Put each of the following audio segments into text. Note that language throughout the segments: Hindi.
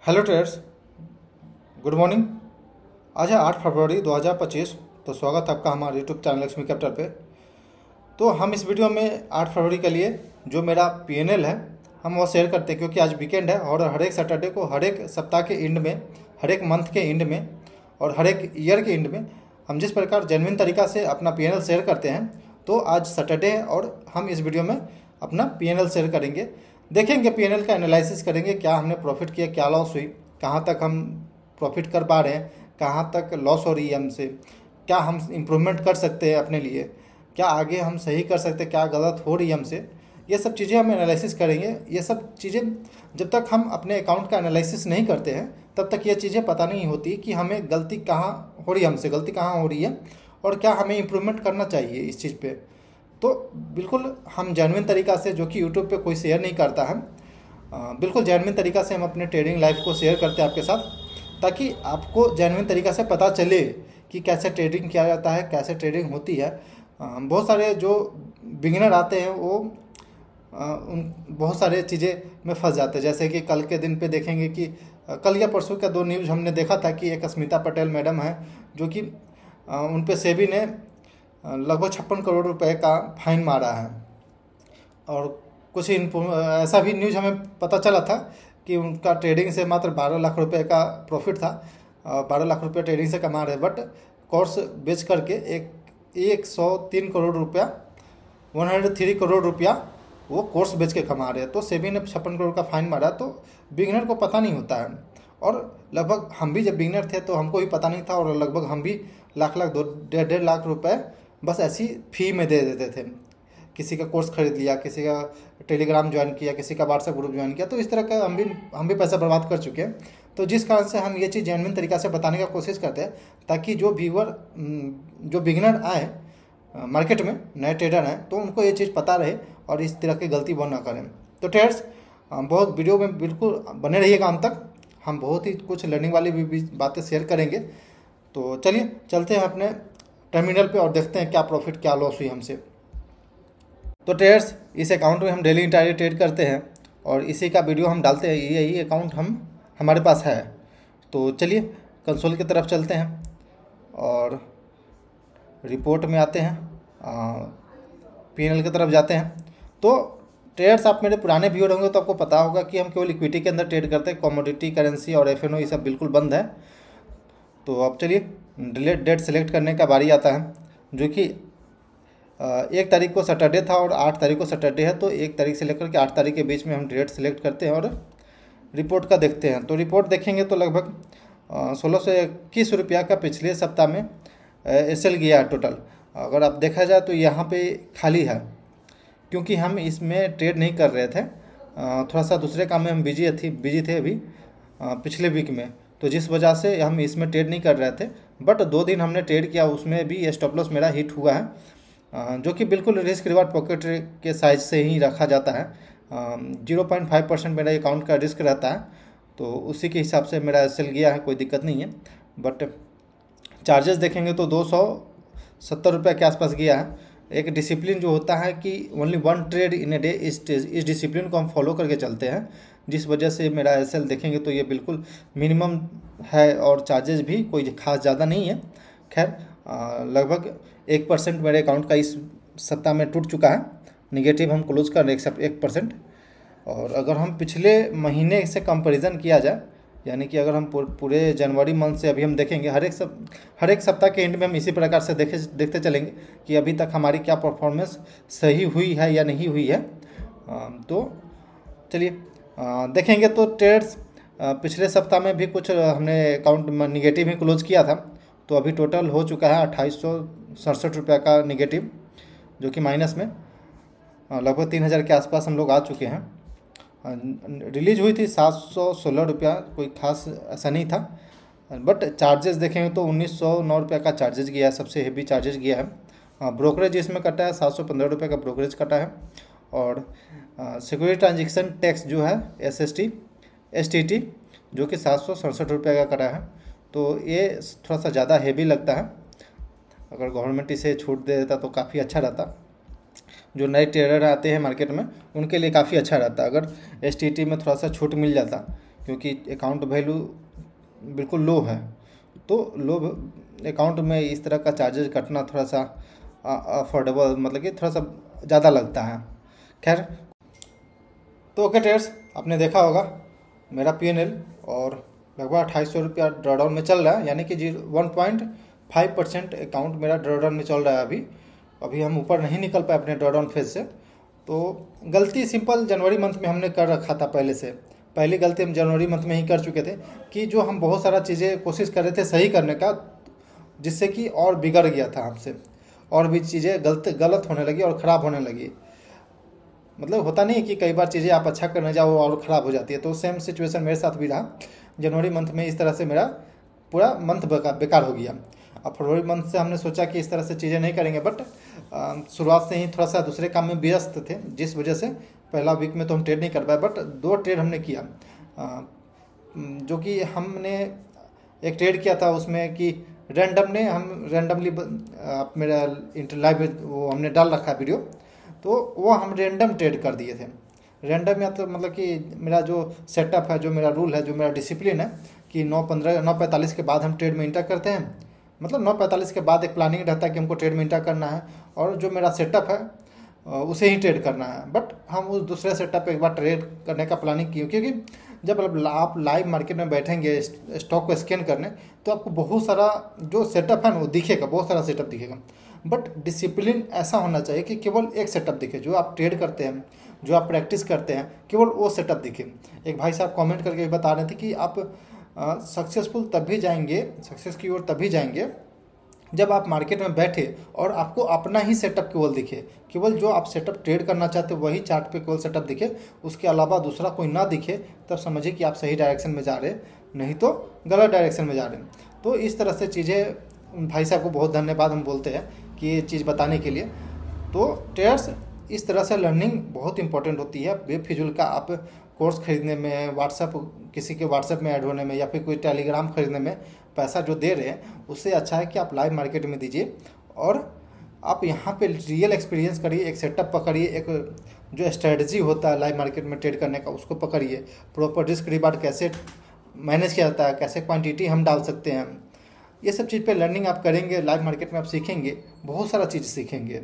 Hello traders, good morning. आज है 8 फरवरी 2025। तो स्वागत है आपका हमारे यूट्यूब चैनल लक्ष्मी कैपिटल पे। तो हम इस वीडियो में 8 फरवरी के लिए जो मेरा पीएनएल है हम वो शेयर करते हैं, क्योंकि आज वीकेंड है और हर एक सैटरडे को, हर एक सप्ताह के एंड में, हर एक मंथ के एंड में और हर एक ईयर के एंड में हम जिस प्रकार जेन्युइन तरीका से अपना पीएनएल शेयर करते हैं, तो आज सैटरडे है और हम इस वीडियो में अपना पीएनएल शेयर करेंगे। देखेंगे पीएनएल का एनालिसिस करेंगे, क्या हमने प्रॉफिट किया, क्या लॉस हुई, कहाँ तक हम प्रॉफिट कर पा रहे हैं, कहाँ तक लॉस हो रही है हमसे, क्या हम इम्प्रूवमेंट कर सकते हैं अपने लिए, क्या आगे हम सही कर सकते हैं, क्या गलत हो रही है हमसे। ये सब चीज़ें हम एनालिसिस करेंगे। ये सब चीज़ें जब तक हम अपने अकाउंट का एनालिसिस नहीं करते हैं तब तक ये चीज़ें पता नहीं होती कि हमें गलती कहाँ हो रही है, हमसे गलती कहाँ हो रही है और क्या हमें इम्प्रूवमेंट करना चाहिए इस चीज़ पे। तो बिल्कुल हम जेन्युइन तरीका से, जो कि यूट्यूब पे कोई शेयर नहीं करता है, बिल्कुल जेन्युइन तरीका से हम अपने ट्रेडिंग लाइफ को शेयर करते हैं आपके साथ, ताकि आपको जेन्युइन तरीका से पता चले कि कैसे ट्रेडिंग किया जाता है, कैसे ट्रेडिंग होती है। बहुत सारे जो बिगिनर आते हैं वो उन बहुत सारे चीज़ें में फंस जाते हैं। जैसे कि कल के दिन पे देखेंगे कि कल या परसों का 2 न्यूज़ हमने देखा था कि एक स्मिता पटेल मैडम है, जो कि उन पे सेबी ने लगभग 56 करोड़ रुपए का फाइन मारा है। और कुछ ऐसा भी न्यूज़ हमें पता चला था कि उनका ट्रेडिंग से मात्र 12 लाख रुपए का प्रॉफिट था। 12 लाख रुपये ट्रेडिंग से कमा रहे, बट कोर्स बेच करके 103 करोड़ रुपया, 103 करोड़ रुपया वो कोर्स बेच के कमा रहे हैं। तो सेबी ने 56 करोड़ का फाइन मारा। तो बिगिनर को पता नहीं होता है, और लगभग हम भी जब बिगिनर थे तो हमको भी पता नहीं था, और लगभग हम भी लाख डेढ़ लाख रुपए बस ऐसी फी में दे देते थे। किसी का कोर्स खरीद लिया, किसी का टेलीग्राम ज्वाइन किया, किसी का व्हाट्सएप ग्रुप ज्वाइन किया, तो इस तरह का हम भी पैसा बर्बाद कर चुके हैं। तो जिस कारण से हम ये चीज़ जेन्युइन तरीका से बताने का कोशिश करते हैं, ताकि जो व्यूवर, जो बिगिनर आए मार्केट में, नए ट्रेडर हैं, तो उनको ये चीज़ पता रहे और इस तरह की गलती वो ना करें। तो ट्रेडर्स, बहुत वीडियो में बिल्कुल बने रहिएगा अंत तक। हम बहुत ही कुछ लर्निंग वाली भी बातें शेयर करेंगे। तो चलिए चलते हैं अपने टर्मिनल पे और देखते हैं क्या प्रॉफिट, क्या लॉस हुई हमसे। तो ट्रेडर्स, इस अकाउंट में हम डेली इंट्राडे ट्रेड करते हैं और इसी का वीडियो हम डालते हैं। यही अकाउंट हमारे पास है। तो चलिए कंसोल की तरफ चलते हैं और रिपोर्ट में आते हैं, पीएनएल की तरफ जाते हैं। तो ट्रेडर्स, आप मेरे पुराने व्यूअर होंगे तो आपको पता होगा कि हम केवल इक्विटी के अंदर ट्रेड करते हैं। कमोडिटी, करेंसी और एफएनओ ये सब बिल्कुल बंद है। तो अब चलिए डिलीट डेट सेलेक्ट करने का बारी आता है, जो कि 1 तारीख को सैटरडे था और 8 तारीख को सैटरडे है। तो 1 तारीख से लेकर के 8 तारीख के बीच में हम डेट सेलेक्ट करते हैं और रिपोर्ट का देखते हैं। तो रिपोर्ट देखेंगे तो लगभग 1621 रुपया का पिछले सप्ताह में एसएल गया है टोटल। अगर आप देखा जाए तो यहाँ पे खाली है, क्योंकि हम इसमें ट्रेड नहीं कर रहे थे। थोड़ा सा दूसरे काम में हम बिजी थे अभी पिछले वीक में, तो जिस वजह से हम इसमें ट्रेड नहीं कर रहे थे। बट 2 दिन हमने ट्रेड किया, उसमें भी स्टॉप लॉस मेरा हिट हुआ है, जो कि बिल्कुल रिस्क रिवार्ड पॉकेट के साइज से ही रखा जाता है। 0.5% मेरा अकाउंट का रिस्क रहता है, तो उसी के हिसाब से मेरा एसएल गया है, कोई दिक्कत नहीं है। बट चार्जेस देखेंगे तो 270 रुपये के आसपास गया है। एक डिसिप्लिन जो होता है कि only 1 trade in a day, इस डिसिप्लिन को हम फॉलो करके चलते हैं, जिस वजह से मेरा एसएल देखेंगे तो ये बिल्कुल मिनिमम है और चार्जेस भी कोई खास ज़्यादा नहीं है। खैर, लगभग 1% मेरे अकाउंट का इस सप्ताह में टूट चुका है। निगेटिव हम क्लोज कर रहे हैं 1%। और अगर हम पिछले महीने से कंपैरिजन किया जाए, यानी कि अगर हम पूरे जनवरी मंथ से अभी हम देखेंगे, हर एक सप्ताह के एंड में हम इसी प्रकार से देखते चलेंगे कि अभी तक हमारी क्या परफॉर्मेंस सही हुई है या नहीं हुई है। तो चलिए देखेंगे। तो ट्रेड्स पिछले सप्ताह में भी कुछ हमने अकाउंट निगेटिव ही क्लोज किया था। तो अभी टोटल हो चुका है 2867 रुपये का निगेटिव, जो कि माइनस में लगभग 3000 के आसपास हम लोग आ चुके हैं। रिलीज हुई थी 716 रुपया, कोई खास ऐसा नहीं था। बट चार्जेस देखेंगे तो 1909 रुपये का चार्जेस गया है, सबसे हेवी चार्जेस गया है। ब्रोकरेज इसमें कटा है, 715 रुपये का ब्रोकरेज कटा है। और सिक्योरिटी ट्रांजेक्शन टैक्स जो है एसटीटी, जो कि 767 रुपये का कटा है। तो ये थोड़ा सा ज़्यादा हेवी लगता है। अगर गवर्नमेंट इसे छूट दे देता तो काफ़ी अच्छा रहता। जो नए ट्रेडर आते हैं मार्केट में उनके लिए काफ़ी अच्छा रहता अगर एसटीटी में थोड़ा सा छूट मिल जाता, क्योंकि अकाउंट वैल्यू बिल्कुल लो है। तो लो अकाउंट में इस तरह का चार्जेज कटना थोड़ा सा अफोर्डेबल, मतलब कि थोड़ा सा ज़्यादा लगता है। खैर, तो ओके ट्रेडर्स, आपने देखा होगा मेरा PNL और लगभग 2800 रुपया ड्रॉडाउन में चल रहा है, यानी कि 1.5% अकाउंट मेरा ड्रॉडाउन में चल रहा है। अभी हम ऊपर नहीं निकल पाए अपने ड्रॉडाउन फेज से। तो गलती सिंपल जनवरी मंथ में हमने कर रखा था पहले से। पहली गलती हम जनवरी मंथ में ही कर चुके थे कि जो हम बहुत सारा चीज़ें कोशिश कर रहे थे सही करने का, जिससे कि और बिगड़ गया था हमसे, और भी चीज़ें गलत होने लगी और ख़राब होने लगी। मतलब होता नहीं है कि कई बार चीज़ें आप अच्छा करने जाओ और ख़राब हो जाती है। तो सेम सिचुएशन मेरे साथ भी रहा। जनवरी मंथ में इस तरह से मेरा पूरा मंथ बेकार हो गया। अब फरवरी मंथ से हमने सोचा कि इस तरह से चीज़ें नहीं करेंगे, बट शुरुआत से ही थोड़ा सा दूसरे काम में व्यस्त थे, जिस वजह से पहला वीक में तो हम ट्रेड नहीं कर पाए। बट 2 ट्रेड हमने किया, जो कि हमने एक ट्रेड किया था उसमें कि रैंडमली मेरा लाइव वो हमने डाल रखा है वीडियो, तो वो हम रैंडम ट्रेड कर दिए थे। रैंडम या तो मतलब कि मेरा जो सेटअप है, जो मेरा रूल है, जो मेरा डिसिप्लिन है कि 9:45 के बाद हम ट्रेड में इंटर करते हैं। मतलब 9:45 के बाद एक प्लानिंग रहता है कि हमको ट्रेड में इंटर करना है, और जो मेरा सेटअप है उसे ही ट्रेड करना है। बट हम उस दूसरे सेटअप पे एक बार ट्रेड करने का प्लानिंग किए, क्योंकि जब आप लाइव मार्केट में बैठेंगे स्टॉक को स्कैन करने, तो आपको बहुत सारा जो सेटअप है ना वो दिखेगा, बहुत सारा सेटअप दिखेगा। बट डिसिप्लिन ऐसा होना चाहिए कि केवल एक सेटअप दिखे, जो आप ट्रेड करते हैं, जो आप प्रैक्टिस करते हैं, केवल वो सेटअप दिखे। एक भाई साहब कमेंट करके बता रहे थे कि आप सक्सेसफुल तभी जाएंगे, सक्सेस की ओर तभी जाएंगे जब आप मार्केट में बैठे और आपको अपना ही सेटअप केवल दिखे, केवल जो आप सेटअप ट्रेड करना चाहते हो वही चार्ट पे केवल सेटअप दिखे, उसके अलावा दूसरा कोई ना दिखे, तब समझिए कि आप सही डायरेक्शन में जा रहे, नहीं तो गलत डायरेक्शन में जा रहे हैं। तो इस तरह से चीज़ें भाई साहब को बहुत धन्यवाद हम बोलते हैं कि ये चीज़ बताने के लिए। तो ट्रेडर्स, इस तरह से लर्निंग बहुत इंपॉर्टेंट होती है। बेफिजूल का आप कोर्स खरीदने में, किसी के व्हाट्सएप में ऐड होने में, या फिर कोई टेलीग्राम खरीदने में पैसा जो दे रहे हैं, उससे अच्छा है कि आप लाइव मार्केट में दीजिए और आप यहाँ पे रियल एक्सपीरियंस करिए, एक सेटअप पकड़िए, एक जो स्ट्रेटजी होता है लाइव मार्केट में ट्रेड करने का उसको पकड़िए, प्रॉपर रिस्क रिवार्ड कैसे मैनेज किया जाता है, कैसे क्वांटिटी हम डाल सकते हैं, ये सब चीज़ पे लर्निंग आप करेंगे। लाइव मार्केट में आप सीखेंगे, बहुत सारा चीज़ सीखेंगे,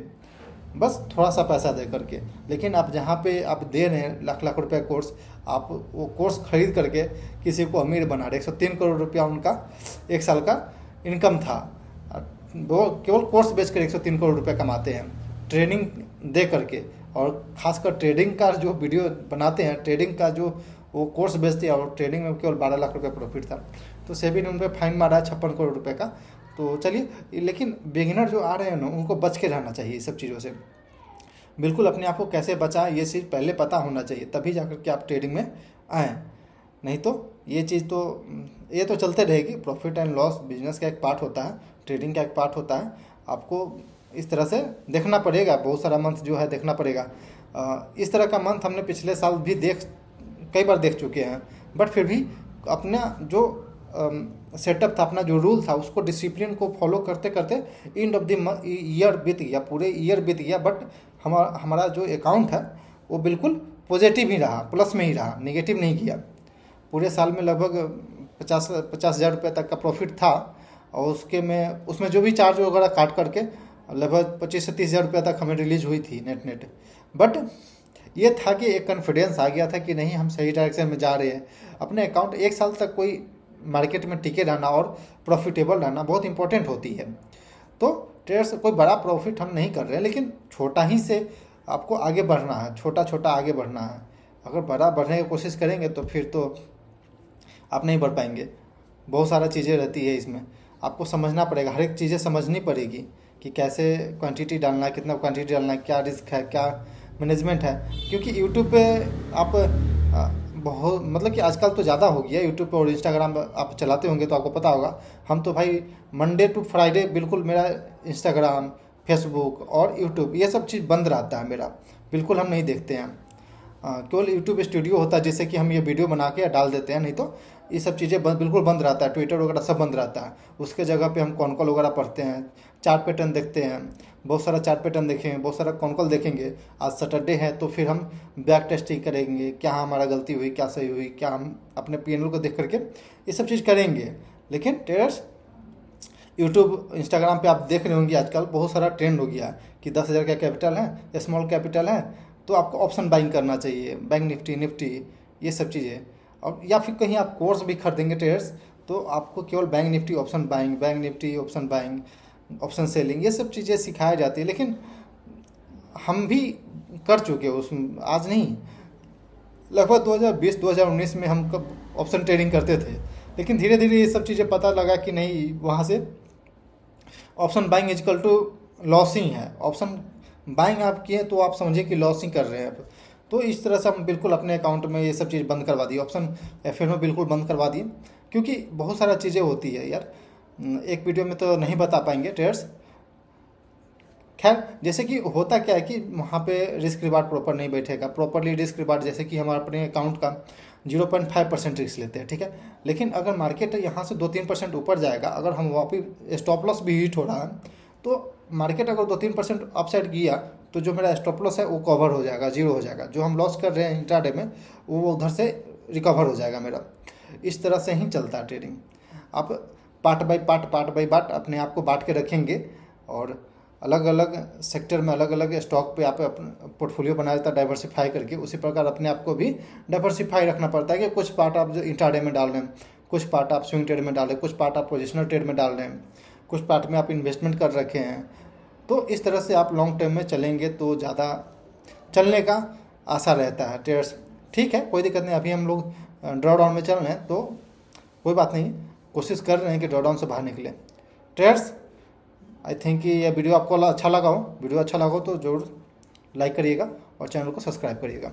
बस थोड़ा सा पैसा दे करके। लेकिन आप जहाँ पे आप दे रहे हैं लाख लाख रुपए कोर्स, आप वो कोर्स खरीद करके किसी को अमीर बना रहे। 103 करोड़ रुपया उनका 1 साल का इनकम था, वो केवल कोर्स बेचकर 103 करोड़ रुपये कमाते हैं ट्रेनिंग दे करके। और ख़ासकर ट्रेडिंग का जो वीडियो बनाते हैं, ट्रेडिंग का जो वो कोर्स बेचते हैं, और ट्रेडिंग में केवल 12 लाख रुपये प्रॉफिट था। तो सेबी ने उन पर फाइन मारा है 56 करोड़ रुपये का। तो चलिए, लेकिन बिगिनर जो आ रहे हैं ना, उनको बच के रहना चाहिए इस सब चीज़ों से। बिल्कुल अपने आप को कैसे बचाएं ये चीज़ पहले पता होना चाहिए, तभी जाकर के आप ट्रेडिंग में आएँ। नहीं तो ये चीज़ तो चलते रहेगी। प्रॉफिट एंड लॉस बिजनेस का एक पार्ट होता है, ट्रेडिंग का एक पार्ट होता है। आपको इस तरह से देखना पड़ेगा, बहुत सारा मंथ जो है देखना पड़ेगा। इस तरह का मंथ हमने पिछले साल भी कई बार देख चुके हैं। बट फिर भी अपना जो सेटअप था, अपना जो रूल था, उसको डिसिप्लिन को फॉलो करते करते एंड ऑफ द ईयर बीत गया, पूरे ईयर बीत गया। बट हमारा जो अकाउंट है वो बिल्कुल पॉजिटिव ही रहा, प्लस में ही रहा, नेगेटिव नहीं किया। पूरे साल में लगभग 50,000 रुपये तक का प्रॉफिट था, और उसमें जो भी चार्ज वगैरह काट करके लगभग 25 से 30,000 रुपये तक हमें रिलीज हुई थी नेट। बट ये था कि एक कॉन्फिडेंस आ गया था कि नहीं, हम सही डायरेक्शन में जा रहे हैं। अपने अकाउंट 1 साल तक कोई मार्केट में टिके रहना और प्रॉफिटेबल रहना बहुत इंपॉर्टेंट होती है। तो ट्रेडर्स, कोई बड़ा प्रॉफिट हम नहीं कर रहे हैं, लेकिन छोटा ही से आपको आगे बढ़ना है, छोटा छोटा आगे बढ़ना है। अगर बड़ा बढ़ने की कोशिश करेंगे तो फिर तो आप नहीं बढ़ पाएंगे। बहुत सारा चीज़ें रहती है इसमें, आपको समझना पड़ेगा, हर एक चीज़ें समझनी पड़ेगी कि कैसे क्वांटिटी डालना है, कितना क्वांटिटी डालना है, क्या रिस्क है, क्या मैनेजमेंट है। क्योंकि यूट्यूब पे आप बहुत, मतलब कि आजकल तो ज़्यादा हो गया यूट्यूब पे, और इंस्टाग्राम आप चलाते होंगे तो आपको पता होगा। हम तो भाई मंडे टू फ्राइडे बिल्कुल मेरा इंस्टाग्राम, फेसबुक और यूट्यूब ये सब चीज़ बंद रहता है मेरा, बिल्कुल हम नहीं देखते हैं। केवल यूट्यूब स्टूडियो होता है जिससे कि हम ये वीडियो बना के डाल देते हैं, नहीं तो ये सब चीज़ें बिल्कुल बंद रहता है। ट्विटर वगैरह सब बंद रहता है। उसके जगह पे हम कॉन कॉल वगैरह पढ़ते हैं, चार्ट पैटर्न देखते हैं, बहुत सारा चार्ट पैटर्न देखेंगे, बहुत सारा कॉन्कॉल देखेंगे। आज सैटरडे है तो फिर हम बैक टेस्टिंग करेंगे, क्या हमारा गलती हुई, क्या सही हुई, क्या हम अपने पीएनएल को देख करके ये सब चीज़ करेंगे। लेकिन ट्रेडर्स यूट्यूब इंस्टाग्राम पे आप देख रहे होंगे आजकल बहुत सारा ट्रेंड हो गया कि 10,000 का कैपिटल है या स्मॉल कैपिटल है तो आपको ऑप्शन बाइंग करना चाहिए, बैंक निफ्टी ये सब चीज़ें। और या फिर कहीं आप कोर्स भी खरीदेंगे ट्रेडर्स तो आपको केवल bank Nifty option buying, bank Nifty option buying, option selling, ये सब चीज़ें सिखाई जाती है। लेकिन हम भी कर चुके उस आज नहीं, लगभग 2020-2019 में हम कब ऑप्शन ट्रेडिंग करते थे। लेकिन धीरे धीरे ये सब चीज़ें पता लगा कि नहीं, वहाँ से option buying is equal to losing है। ऑप्शन बाइंग आप किए तो आप समझिए कि लॉसिंग कर रहे हैं आप। तो इस तरह से हम बिल्कुल अपने अकाउंट में ये सब चीज़ बंद करवा दी, ऑप्शन एफ में बिल्कुल बंद करवा दिए, क्योंकि बहुत सारा चीज़ें होती है यार, एक वीडियो में तो नहीं बता पाएंगे ट्रेडर्स। खैर, जैसे कि होता क्या है कि वहाँ पे रिस्क रिवार्ड प्रॉपर नहीं बैठेगा, प्रॉपरली रिस्क रिवार्ड जैसे कि हम अपने अकाउंट का 0.5% रिस्क लेते हैं, ठीक है। लेकिन अगर मार्केट यहाँ से 2-3% ऊपर जाएगा, अगर हम वापस स्टॉप लॉस भी हिट हो रहा है तो मार्केट अगर 2-3% अपसाइड गया तो जो मेरा स्टॉप लॉस है वो कवर हो जाएगा, जीरो हो जाएगा। जो हम लॉस कर रहे हैं इंट्राडे में वो उधर से रिकवर हो जाएगा मेरा। इस तरह से ही चलता है ट्रेडिंग। आप पार्ट बाय पार्ट अपने आप को बांट के रखेंगे और अलग अलग सेक्टर में अलग अलग स्टॉक पे आप अपना पोर्टफोलियो बनाया जाता है डाइवर्सिफाई करके। उसी प्रकार अपने आप को भी डाइवर्सिफाई रखना पड़ता है कि कुछ पार्ट आप जो इंट्राडे में डाल रहे हैं, कुछ पार्ट आप स्विंग ट्रेड में डाल रहे हैं, कुछ पार्ट आप पोजिशनल ट्रेड में डाल रहे हैं, कुछ पार्ट में आप इन्वेस्टमेंट कर रखे हैं। तो इस तरह से आप लॉन्ग टर्म में चलेंगे तो ज़्यादा चलने का आशा रहता है ट्रेडर्स। ठीक है, कोई दिक्कत नहीं। अभी हम लोग ड्रॉ डाउन में चल रहे हैं तो कोई बात नहीं, कोशिश कर रहे हैं कि ड्रॉ डाउन से बाहर निकले ट्रेडर्स। आई थिंक कि यह वीडियो आपको अच्छा लगा हो। वीडियो अच्छा लगा हो तो ज़रूर लाइक करिएगा और चैनल को सब्सक्राइब करिएगा।